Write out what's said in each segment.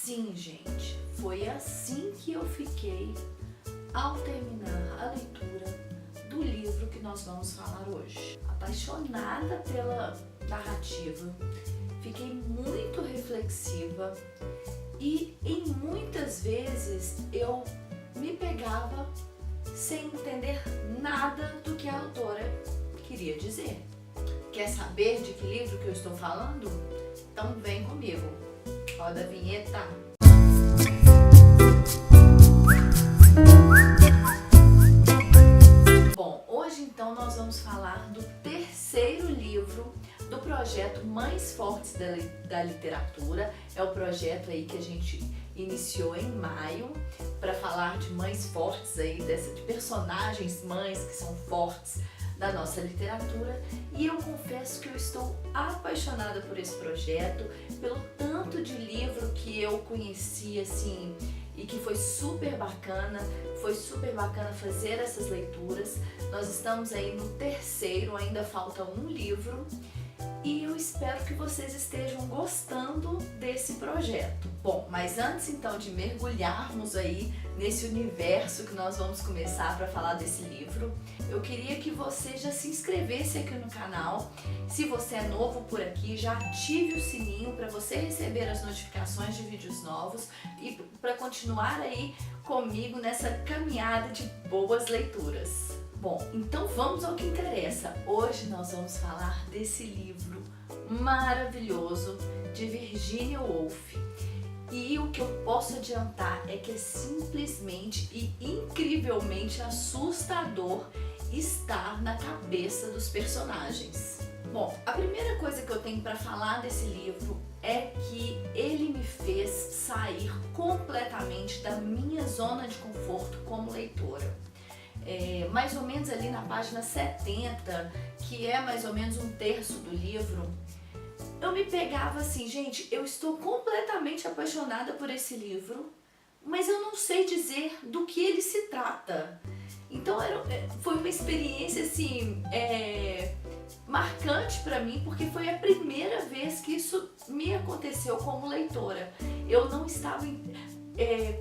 Sim, gente, foi assim que eu fiquei ao terminar a leitura do livro que nós vamos falar hoje. Apaixonada pela narrativa, fiquei muito reflexiva e em muitas vezes eu me pegava sem entender nada do que a autora queria dizer. Quer saber de que livro que eu estou falando? Então vem comigo. Roda a vinheta. Bom, hoje então nós vamos falar do terceiro livro do projeto Mães Fortes da Literatura. É o projeto aí que a gente iniciou em maio para falar de mães fortes aí, de personagens mães que são fortes da nossa literatura, e eu confesso que eu estou apaixonada por esse projeto, pelo tanto de livro que eu conheci assim e que foi super bacana fazer essas leituras. Nós estamos aí no terceiro, ainda falta um livro e eu espero que vocês estejam gostando desse projeto. Bom, mas antes então de mergulharmos aí nesse universo que nós vamos começar para falar desse livro, eu queria que você já se inscrevesse aqui no canal. Se você é novo por aqui, já ative o sininho para você receber as notificações de vídeos novos e para continuar aí comigo nessa caminhada de boas leituras. Bom, então vamos ao que interessa. Hoje nós vamos falar desse livro maravilhoso de Virginia Woolf. E o que eu posso adiantar é que é simplesmente e incrivelmente assustador estar na cabeça dos personagens. Bom, a primeira coisa que eu tenho para falar desse livro é que ele me fez sair completamente da minha zona de conforto como leitora. Mais ou menos ali na página 70, que é mais ou menos um terço do livro, eu me pegava assim, gente, eu estou completamente apaixonada por esse livro, mas eu não sei dizer do que ele se trata. Então foi uma experiência assim, marcante para mim, porque foi a primeira vez que isso me aconteceu como leitora. Eu não estava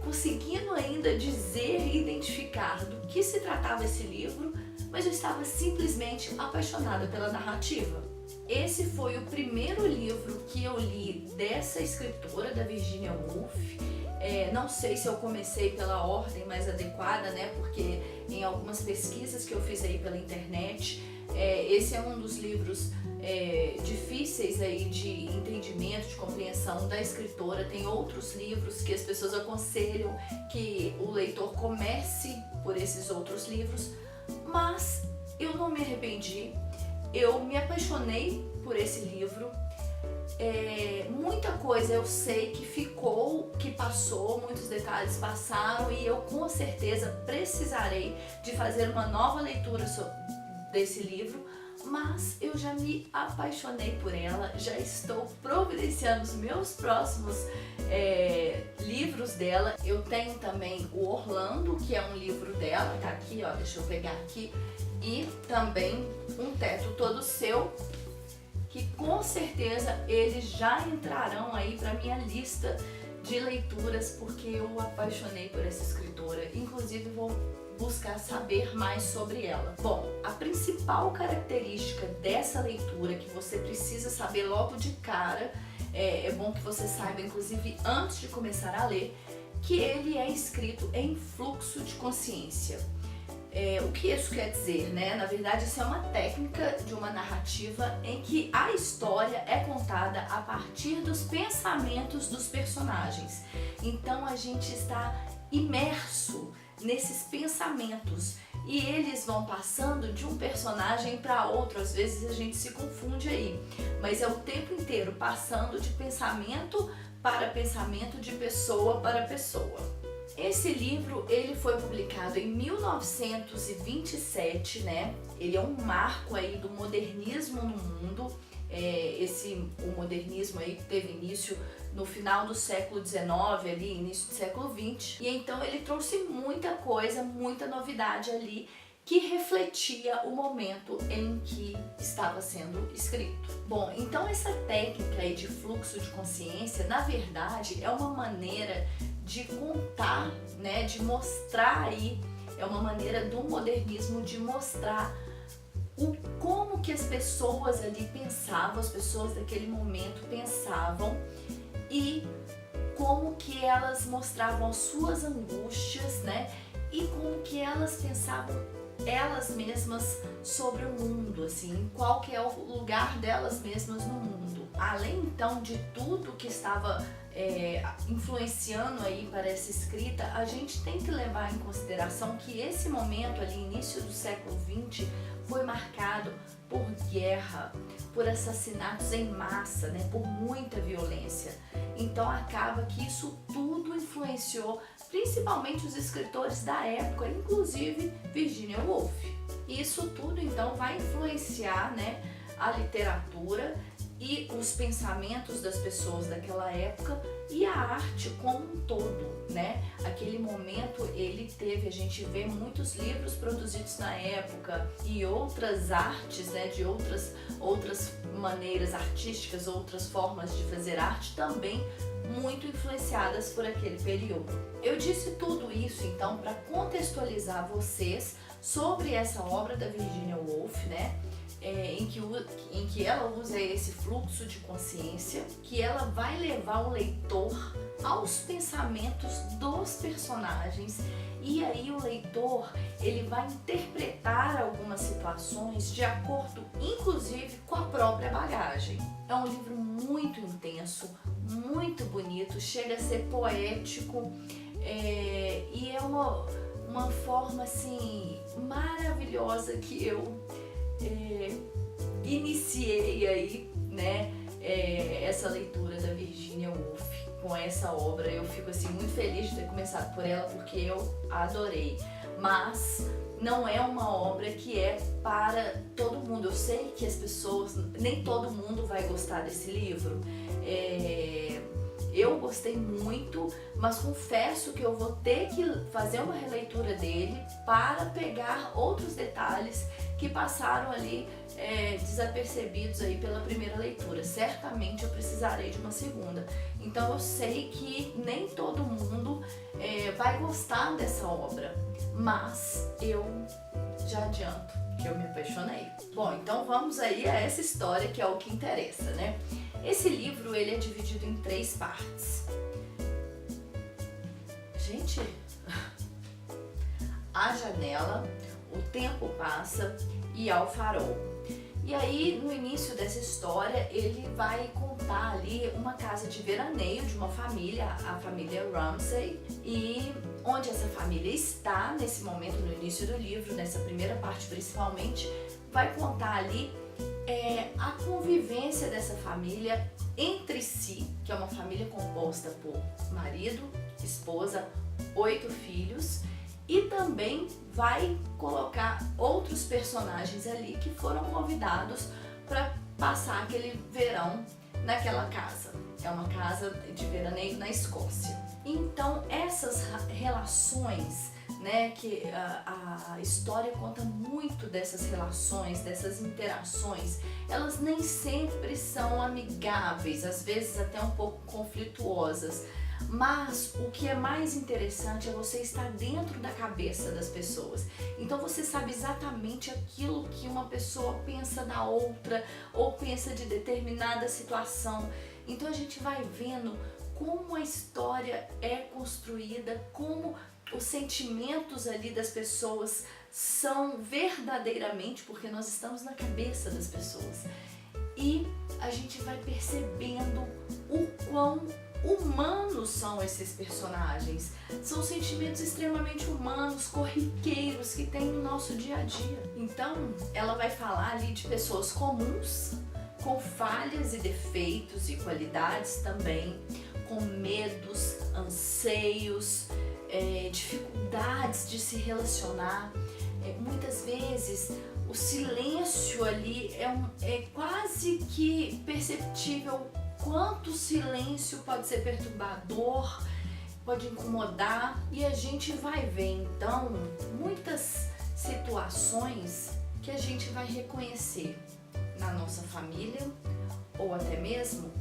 conseguindo ainda dizer e identificar do que se tratava esse livro, mas eu estava simplesmente apaixonada pela narrativa. Esse foi o primeiro livro que eu li dessa escritora, da Virginia Woolf. Não sei se eu comecei pela ordem mais adequada, né? Porque em algumas pesquisas que eu fiz aí pela internet, esse é um dos livros difíceis aí de entendimento, de compreensão da escritora. Tem outros livros que as pessoas aconselham que o leitor comece por esses outros livros, mas eu não me arrependi. Eu me apaixonei por esse livro. Muita coisa eu sei que ficou, que passou, muitos detalhes passaram e eu com certeza precisarei de fazer uma nova leitura desse livro, mas eu já me apaixonei por ela, já estou providenciando os meus próximos livros dela. Eu tenho também o Orlando, que é um livro dela, tá aqui, ó, deixa eu pegar aqui, e também Um Teto Todo Seu, que com certeza eles já entrarão aí para minha lista de leituras, porque eu apaixonei por essa escritora, inclusive vou buscar saber mais sobre ela. Bom, a principal característica dessa leitura que você precisa saber logo de cara, é bom que você saiba inclusive antes de começar a ler, que ele é escrito em fluxo de consciência. O que isso quer dizer, né? Na verdade, isso é uma técnica de uma narrativa em que a história é contada a partir dos pensamentos dos personagens. Então a gente está imerso nesses pensamentos e eles vão passando de um personagem para outro. Às vezes a gente se confunde aí, mas é o tempo inteiro passando de pensamento para pensamento, de pessoa para pessoa. Esse livro ele foi publicado em 1927, né? Ele é um marco aí do modernismo no mundo. O modernismo aí teve início no final do século XIX, ali, início do século XX. E então ele trouxe muita coisa, muita novidade ali que refletia o momento em que estava sendo escrito. Bom, então essa técnica aí de fluxo de consciência, na verdade, é uma maneira de contar, né, de mostrar aí, é uma maneira do modernismo de mostrar como que as pessoas ali pensavam, as pessoas daquele momento pensavam e como que elas mostravam as suas angústias, né? E como que elas pensavam elas mesmas sobre o mundo, assim, qual que é o lugar delas mesmas no mundo. Além então de tudo que estava influenciando aí para essa escrita, a gente tem que levar em consideração que esse momento ali, início do século XX, foi marcado por guerra, por assassinatos em massa, né, por muita violência. Então acaba que isso tudo influenciou principalmente os escritores da época, inclusive Virginia Woolf. Isso tudo então vai influenciar, né, a literatura e os pensamentos das pessoas daquela época e a arte como um todo, né? Aquele momento ele teve, a gente vê muitos livros produzidos na época e outras artes, né, de outras maneiras artísticas, outras formas de fazer arte também muito influenciadas por aquele período. Eu disse tudo isso então para contextualizar vocês sobre essa obra da Virginia Woolf, né? Em que ela usa esse fluxo de consciência, que ela vai levar o leitor aos pensamentos dos personagens e aí o leitor ele vai interpretar algumas situações de acordo, inclusive, com a própria bagagem. É um livro muito intenso, muito bonito, chega a ser poético e é uma forma assim maravilhosa que eu iniciei aí, né, essa leitura da Virginia Woolf com essa obra. Eu fico assim muito feliz de ter começado por ela porque eu adorei, mas não é uma obra que é para todo mundo. Eu sei que as pessoas, nem todo mundo vai gostar desse livro. Eu gostei muito, mas confesso que eu vou ter que fazer uma releitura dele para pegar outros detalhes que passaram ali desapercebidos aí pela primeira leitura. Certamente eu precisarei de uma segunda. Então eu sei que nem todo mundo vai gostar dessa obra, mas eu já adianto que eu me apaixonei. Bom, então vamos aí a essa história que é o que interessa, né? Esse livro ele é dividido em 3 partes. Gente, a janela, o tempo passa e ao farol. E aí, no início dessa história, ele vai contar ali uma casa de veraneio de uma família, a família Ramsay, e onde essa família está nesse momento, no início do livro, nessa primeira parte principalmente, vai contar ali a convivência dessa família entre si, que é uma família composta por marido, esposa, 8 filhos, e também vai colocar outros personagens ali que foram convidados para passar aquele verão naquela casa. É uma casa de veraneio na Escócia. Então essas relações, né, que a história conta muito dessas relações, dessas interações, elas nem sempre são amigáveis, às vezes até um pouco conflituosas. Mas o que é mais interessante é você estar dentro da cabeça das pessoas. Então você sabe exatamente aquilo que uma pessoa pensa da outra ou pensa de determinada situação. Então a gente vai vendo como a história é construída, como os sentimentos ali das pessoas são verdadeiramente, porque nós estamos na cabeça das pessoas. E a gente vai percebendo o quão humanos são esses personagens. São sentimentos extremamente humanos, corriqueiros que tem no nosso dia a dia. Então, ela vai falar ali de pessoas comuns, com falhas e defeitos e qualidades também, com medos, anseios, dificuldades de se relacionar. Muitas vezes o silêncio ali é quase que perceptível. Quanto silêncio pode ser perturbador, pode incomodar, e a gente vai ver então muitas situações situações que a gente vai reconhecer na nossa família ou até mesmo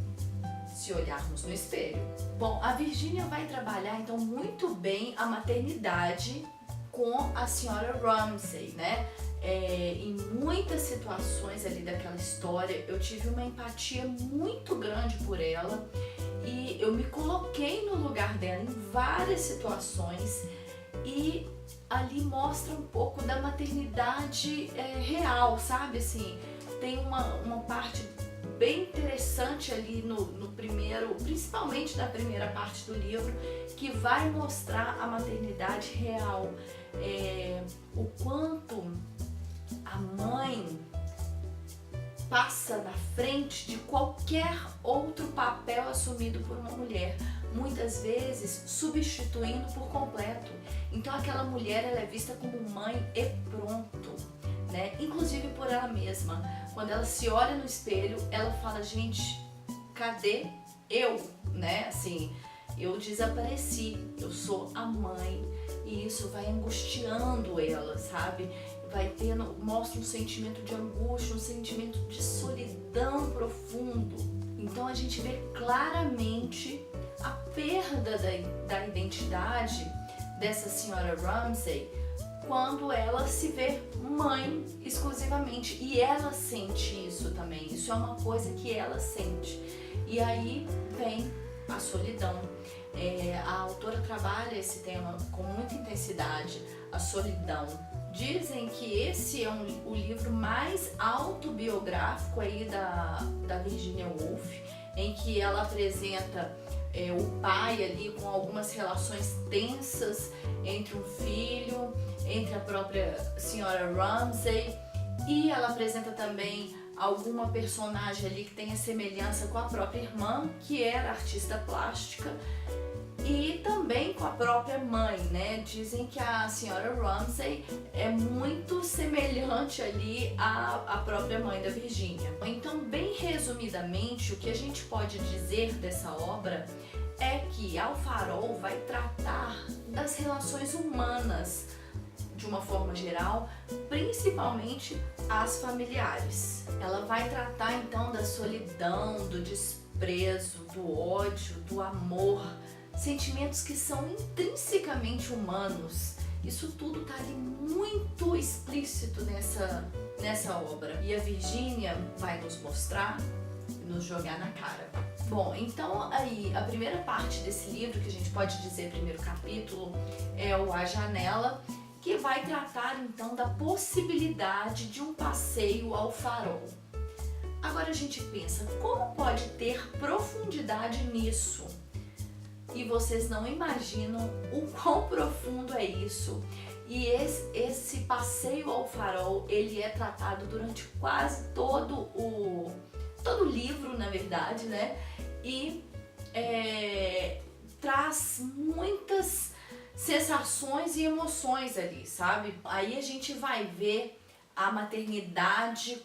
se olharmos no espelho. Bom, a Virginia vai trabalhar então muito bem a maternidade com a senhora Ramsay, né? Em muitas situações ali daquela história eu tive uma empatia muito grande por ela e eu me coloquei no lugar dela em várias situações e ali mostra um pouco da maternidade real, sabe? Assim, tem uma parte bem interessante ali no primeiro, principalmente na primeira parte do livro, que vai mostrar a maternidade real, o quanto a mãe passa na frente de qualquer outro papel assumido por uma mulher, muitas vezes substituindo por completo. Então aquela mulher ela é vista como mãe e pronto, né? Inclusive por ela mesma. Quando ela se olha no espelho, ela fala, gente, cadê eu? Né? Assim, eu desapareci, eu sou a mãe, e isso vai angustiando ela, sabe? Vai tendo, mostra um sentimento de angústia, um sentimento de solidão profundo. Então a gente vê claramente a perda da identidade dessa senhora Ramsay quando ela se vê mãe exclusivamente, e ela sente isso também, isso é uma coisa que ela sente, e aí vem a solidão. A autora trabalha esse tema com muita intensidade, a solidão. Dizem que esse é o livro mais autobiográfico aí da Virginia Woolf, em que ela apresenta o pai ali com algumas relações tensas entre um filho, entre a própria senhora Ramsay, e ela apresenta também alguma personagem ali que tenha semelhança com a própria irmã, que era artista plástica, e também com a própria mãe, né? Dizem que a senhora Ramsay é muito semelhante ali à própria mãe da Virginia. Então, bem resumidamente, o que a gente pode dizer dessa obra é que Ao Farol vai tratar das relações humanas de uma forma geral, principalmente as familiares. Ela vai tratar então da solidão, do desprezo, do ódio, do amor, sentimentos que são intrinsecamente humanos. Isso tudo está ali muito explícito nessa obra. E a Virginia vai nos mostrar, nos jogar na cara. Bom, então aí a primeira parte desse livro, que a gente pode dizer primeiro capítulo, é o A Janela, que vai tratar então da possibilidade de um passeio ao farol. Agora a gente pensa, como pode ter profundidade nisso? E vocês não imaginam o quão profundo é isso. E esse passeio ao farol, ele é tratado durante quase todo o livro, na verdade, né? E traz muitas sensações e emoções ali, sabe? Aí a gente vai ver a maternidade,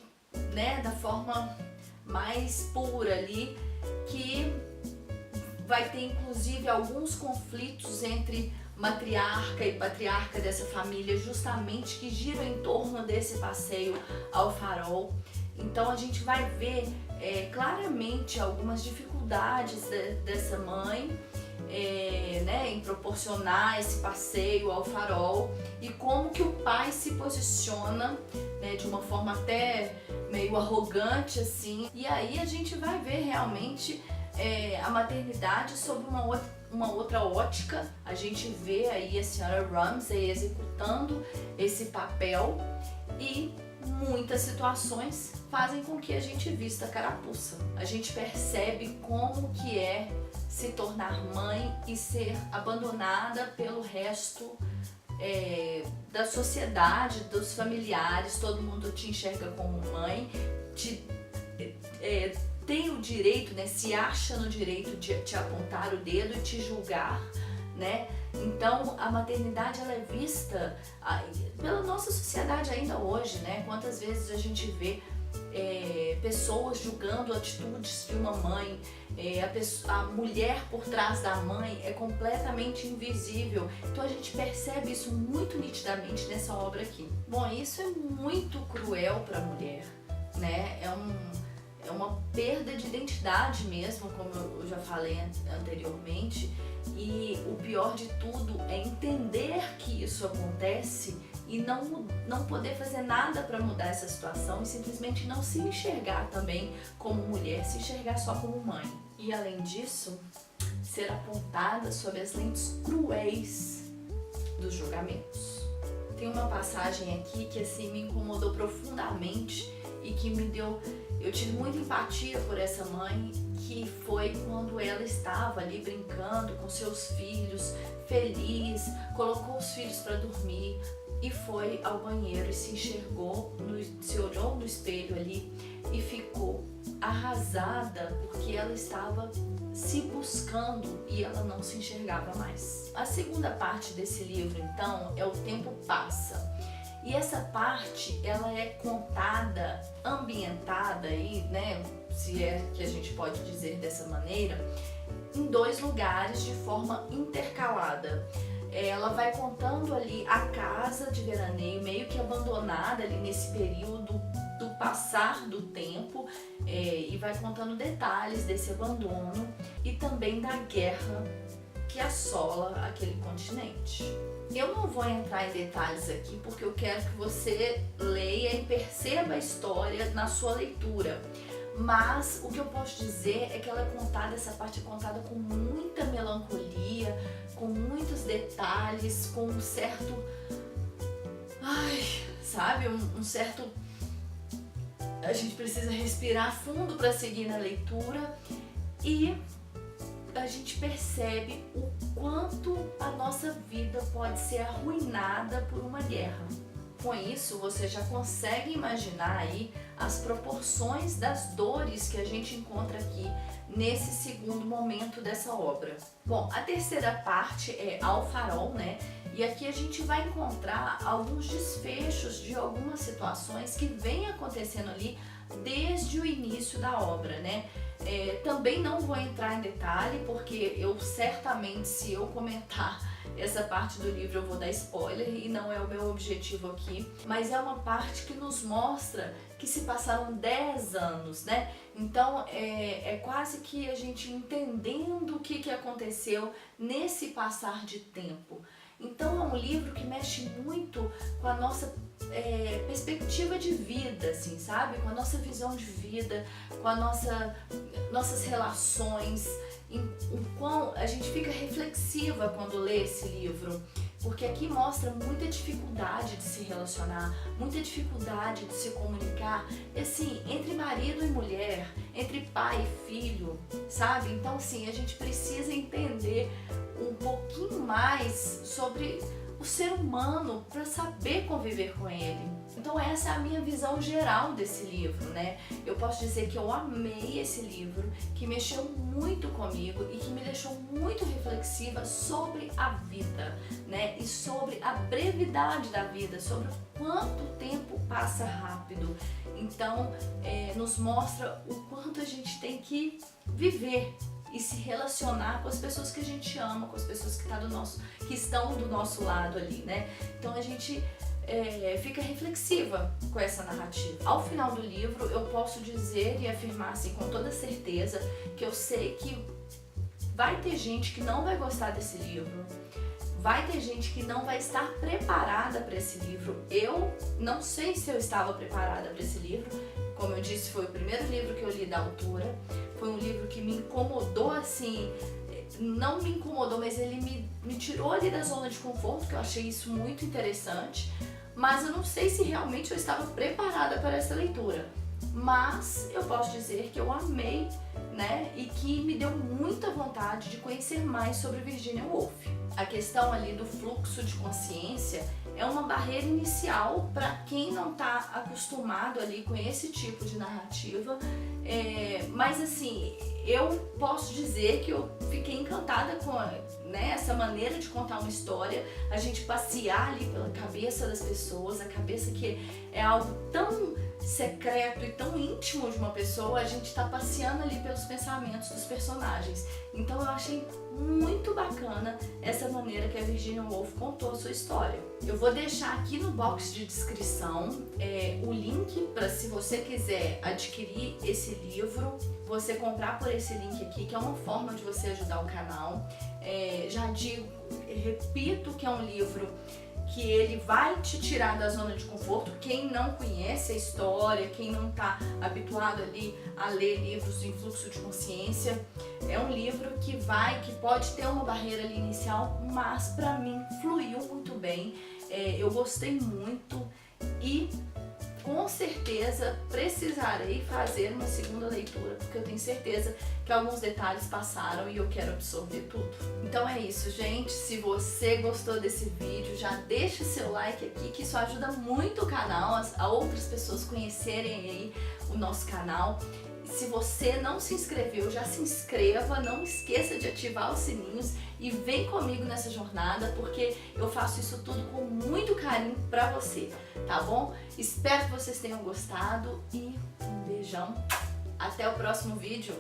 né, da forma mais pura ali, que vai ter inclusive alguns conflitos entre matriarca e patriarca dessa família, justamente que giram em torno desse passeio ao farol. Então a gente vai ver claramente algumas dificuldades dessa mãe né, em proporcionar esse passeio ao farol, e como que o pai se posiciona, né, de uma forma até meio arrogante assim. E aí a gente vai ver realmente a maternidade sob uma outra ótica. A gente vê aí a senhora Ramsay executando esse papel, e muitas situações fazem com que a gente vista a carapuça. A gente percebe como que é se tornar mãe e ser abandonada pelo resto da sociedade, dos familiares. Todo mundo te enxerga como mãe, tem o direito, né, se acha no direito de te apontar o dedo e te julgar, né? Então a maternidade ela é vista pela nossa sociedade ainda hoje, né? Quantas vezes a gente vê pessoas julgando atitudes de uma mãe, a mulher por trás da mãe é completamente invisível. Então a gente percebe isso muito nitidamente nessa obra aqui. Bom, isso é muito cruel para a mulher, né? É uma perda de identidade mesmo, como eu já falei anteriormente, e o pior de tudo é entender que isso acontece e não poder fazer nada para mudar essa situação e simplesmente não se enxergar também como mulher, se enxergar só como mãe. E além disso, ser apontada sob as lentes cruéis dos julgamentos. Tem uma passagem aqui que assim me incomodou profundamente e que eu tive muita empatia por essa mãe, que foi quando ela estava ali brincando com seus filhos, feliz, colocou os filhos para dormir e foi ao banheiro e se enxergou, se olhou no espelho ali e ficou arrasada porque ela estava se buscando e ela não se enxergava mais. A segunda parte desse livro, então, é O Tempo Passa. E essa parte, ela é contada, ambientada aí, né, se é que a gente pode dizer dessa maneira, em 2 lugares de forma intercalada. Ela vai contando ali a casa de veraneio meio que abandonada ali nesse período do passar do tempo, e vai contando detalhes desse abandono e também da guerra que assola aquele continente. Eu não vou entrar em detalhes aqui porque eu quero que você leia e perceba a história na sua leitura. Mas o que eu posso dizer é que ela é contada, essa parte é contada com muita melancolia, com muitos detalhes, com um certo, sabe, um certo, a gente precisa respirar fundo para seguir na leitura e a gente percebe o quanto a nossa vida pode ser arruinada por uma guerra. Com isso, você já consegue imaginar aí as proporções das dores que a gente encontra aqui nesse segundo momento dessa obra. Bom, a terceira parte é Ao Farol, né? E aqui a gente vai encontrar alguns desfechos de algumas situações que vêm acontecendo ali desde o início da obra, né? Também não vou entrar em detalhe, porque eu certamente, se eu comentar essa parte do livro, eu vou dar spoiler e não é o meu objetivo aqui, mas é uma parte que nos mostra que se passaram 10 anos, né? Então é quase que a gente entendendo o que aconteceu nesse passar de tempo. Então é um livro que mexe muito com a nossa perspectiva de vida, assim, sabe? Com a nossa visão de vida, com a nossas relações, o quão a gente fica reflexiva quando lê esse livro, porque aqui mostra muita dificuldade de se relacionar, muita dificuldade de se comunicar, assim, entre marido e mulher, entre pai e filho, sabe? Então, assim, a gente precisa entender um pouquinho mais sobre o ser humano para saber conviver com ele. Então essa é a minha visão geral desse livro, né? Eu posso dizer que eu amei esse livro, que mexeu muito comigo e que me deixou muito reflexiva sobre a vida, né? E sobre a brevidade da vida, sobre o quanto o tempo passa rápido. Então nos mostra o quanto a gente tem que viver e se relacionar com as pessoas que a gente ama, com as pessoas que estão do nosso lado ali, né? Então a gente fica reflexiva com essa narrativa. Ao final do livro, eu posso dizer e afirmar assim com toda certeza que eu sei que vai ter gente que não vai gostar desse livro, vai ter gente que não vai estar preparada para esse livro. Eu não sei se eu estava preparada para esse livro. Como eu disse, foi o primeiro livro que eu li da autora. Foi um livro que me incomodou, assim, não me incomodou, mas ele me tirou ali da zona de conforto, que eu achei isso muito interessante. Mas eu não sei se realmente eu estava preparada para essa leitura. Mas eu posso dizer que eu amei, né? E que me deu muita vontade de conhecer mais sobre Virginia Woolf. A questão ali do fluxo de consciência é uma barreira inicial para quem não está acostumado ali com esse tipo de narrativa, mas assim, eu posso dizer que eu fiquei encantada né, essa maneira de contar uma história, a gente passear ali pela cabeça das pessoas, a cabeça que é algo tão secreto e tão íntimo de uma pessoa, a gente tá passeando ali pelos pensamentos dos personagens. Então eu achei muito bacana essa maneira que a Virginia Woolf contou a sua história. Eu vou deixar aqui no box de descrição o link para, se você quiser adquirir esse livro, você comprar por esse link aqui, que é uma forma de você ajudar o canal. Já digo, repito que é um livro que ele vai te tirar da zona de conforto. Quem não conhece a história, quem não está habituado ali a ler livros em fluxo de consciência, é um livro que pode ter uma barreira ali inicial, mas para mim fluiu muito bem. Eu gostei muito e com certeza precisarei fazer uma segunda leitura, porque eu tenho certeza que alguns detalhes passaram e eu quero absorver tudo. Então é isso, gente. Se você gostou desse vídeo, já deixa seu like aqui, que isso ajuda muito o canal, a outras pessoas conhecerem aí o nosso canal. Se você não se inscreveu, já se inscreva, não esqueça de ativar os sininhos e vem comigo nessa jornada, porque eu faço isso tudo com muito carinho pra você, tá bom? Espero que vocês tenham gostado e um beijão. Até o próximo vídeo.